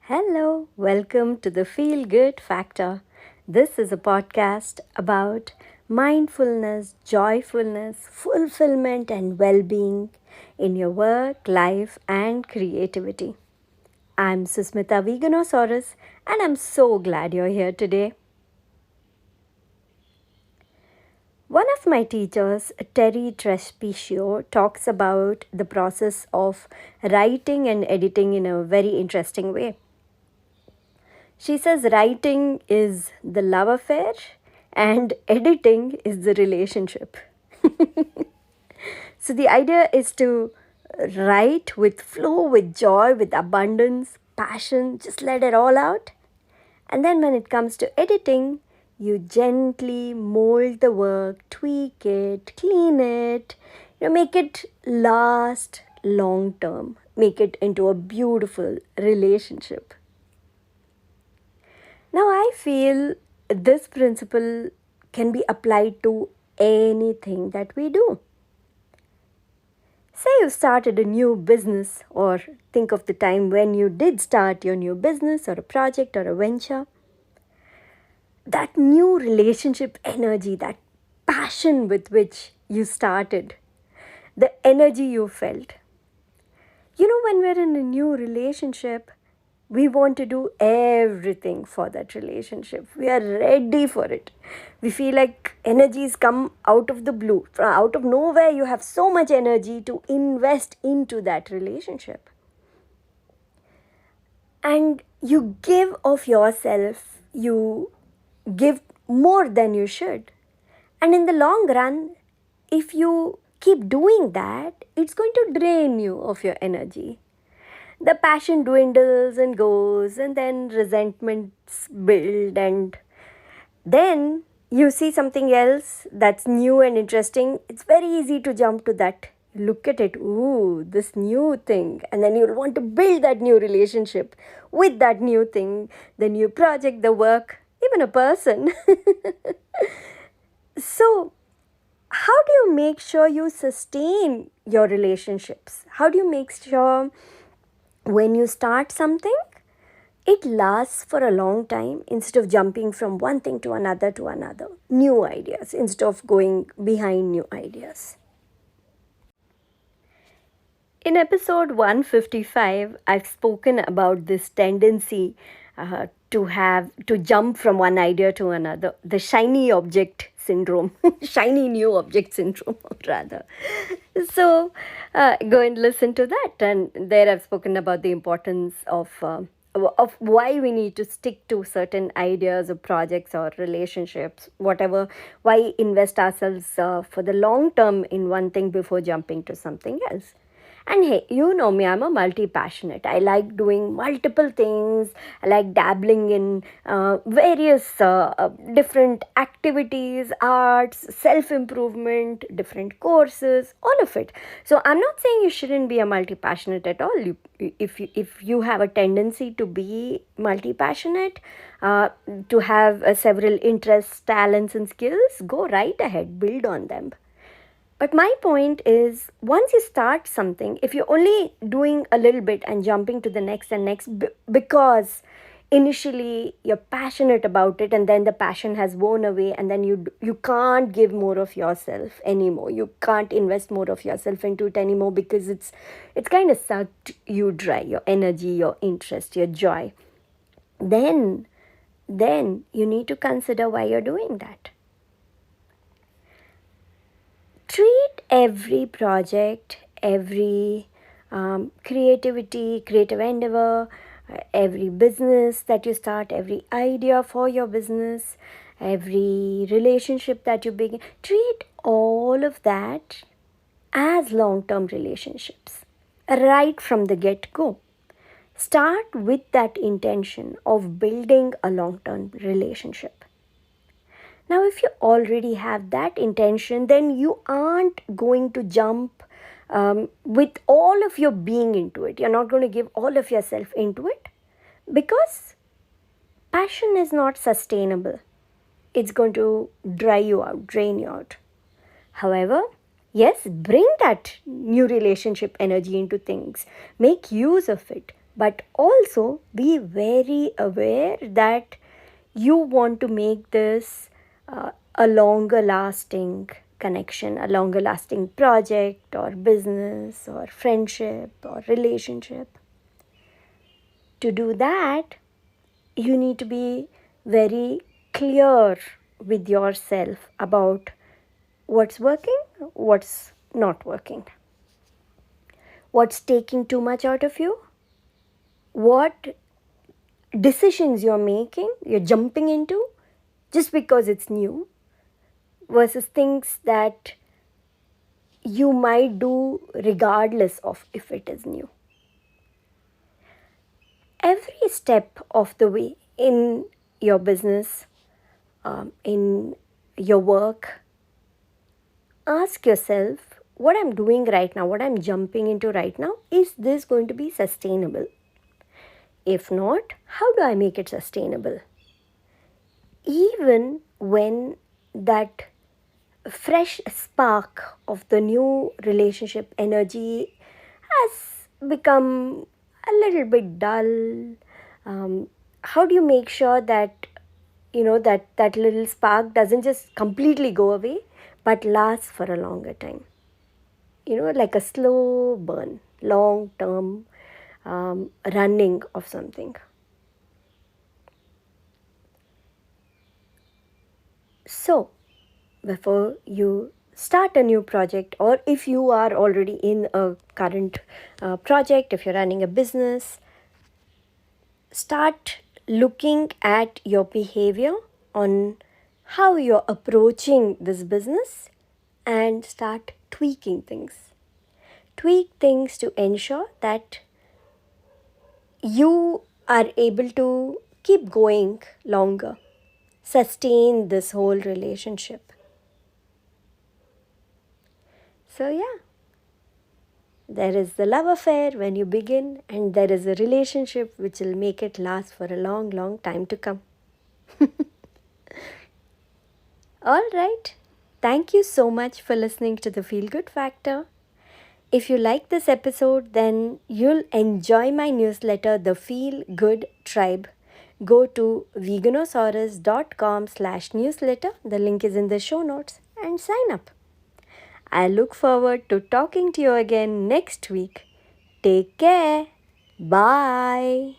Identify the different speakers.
Speaker 1: Hello, welcome to the Feel Good Factor. This is a podcast about mindfulness, joyfulness, fulfillment, and well being in your work, life, and creativity. I'm Susmita Veganosaurus, and I'm so glad you're here today. One of my teachers, Terry Trespicio, talks about the process of writing and editing in a very interesting way. She says writing is the love affair and editing is the relationship. So the idea is to write with flow, with joy, with abundance, passion, just let it all out. And then when it comes to editing, you gently mold the work, tweak it, clean it, make it last long term, make it into a beautiful relationship. Now, I feel this principle can be applied to anything that we do. Say you started a new business, or think of the time when you did start your new business, or a project, or a venture. That new relationship energy, that passion with which you started, the energy you felt. When we're in a new relationship, we want to do everything for that relationship. We are ready for it. We feel like energies come out of the blue. Out of nowhere, you have so much energy to invest into that relationship. And you give of yourself, you give more than you should. And in the long run, if you keep doing that, it's going to drain you of your energy. The passion dwindles and goes, and then resentments build, and then you see something else that's new and interesting. It's very easy to jump to that. Look at it, ooh, this new thing, and then you'll want to build that new relationship with that new thing, the new project, the work, even a person. So, how do you make sure you sustain your relationships? How do you make sure when you start something, it lasts for a long time instead of jumping from one thing to another, new ideas, instead of going behind new ideas? In episode 155, I've spoken about this tendency to jump from one idea to another, the shiny object syndrome, shiny new object syndrome, rather. So go and listen to that. And there I've spoken about the importance of why we need to stick to certain ideas or projects or relationships, whatever, why invest ourselves for the long term in one thing before jumping to something else. And hey, you know me, I'm a multi passionate. I like doing multiple things. I like dabbling in various different activities, arts, self improvement, different courses, all of it. So I'm not saying you shouldn't be a multi passionate at all. If you have a tendency to be multi passionate, to have several interests, talents, and skills, go right ahead, build on them. But my point is, once you start something, if you're only doing a little bit and jumping to the next and next because initially you're passionate about it and then the passion has worn away and then you can't give more of yourself anymore. You can't invest more of yourself into it anymore because it's kind of sucked you dry, your energy, your interest, your joy. Then you need to consider why you're doing that. Treat every project, every creative endeavor, every business that you start, every idea for your business, every relationship that you begin, treat all of that as long-term relationships right from the get-go. Start with that intention of building a long-term relationship. Now, if you already have that intention, then you aren't going to jump with all of your being into it. You're not going to give all of yourself into it because passion is not sustainable. It's going to dry you out, drain you out. However, yes, bring that new relationship energy into things. Make use of it. but also be very aware that you want to make this a longer lasting connection, a longer lasting project or business or friendship or relationship. To do that, you need to be very clear with yourself about what's working, what's not working, what's taking too much out of you, what decisions you're jumping into just because it's new versus things that you might do regardless of if it is new. Every step of the way in your business, in your work, ask yourself what I'm doing right now, what I'm jumping into right now, is this going to be sustainable? If not, how do I make it sustainable? Even when that fresh spark of the new relationship energy has become a little bit dull, how do you make sure that that little spark doesn't just completely go away but lasts for a longer time? Like a slow burn, long term running of something. So, before you start a new project, or if you are already in a current project, if you're running a business, start looking at your behavior on how you're approaching this business and start tweaking things. Tweak things to ensure that you are able to keep going longer, sustain this whole relationship. So, yeah, there is the love affair when you begin, and there is a relationship which will make it last for a long, long time to come. All right. Thank you so much for listening to the Feel Good Factor. If you like this episode, then you'll enjoy my newsletter, The Feel Good Tribe. Go to veganosaurus.com/newsletter. The link is in the show notes and sign up. I look forward to talking to you again next week. Take care. Bye.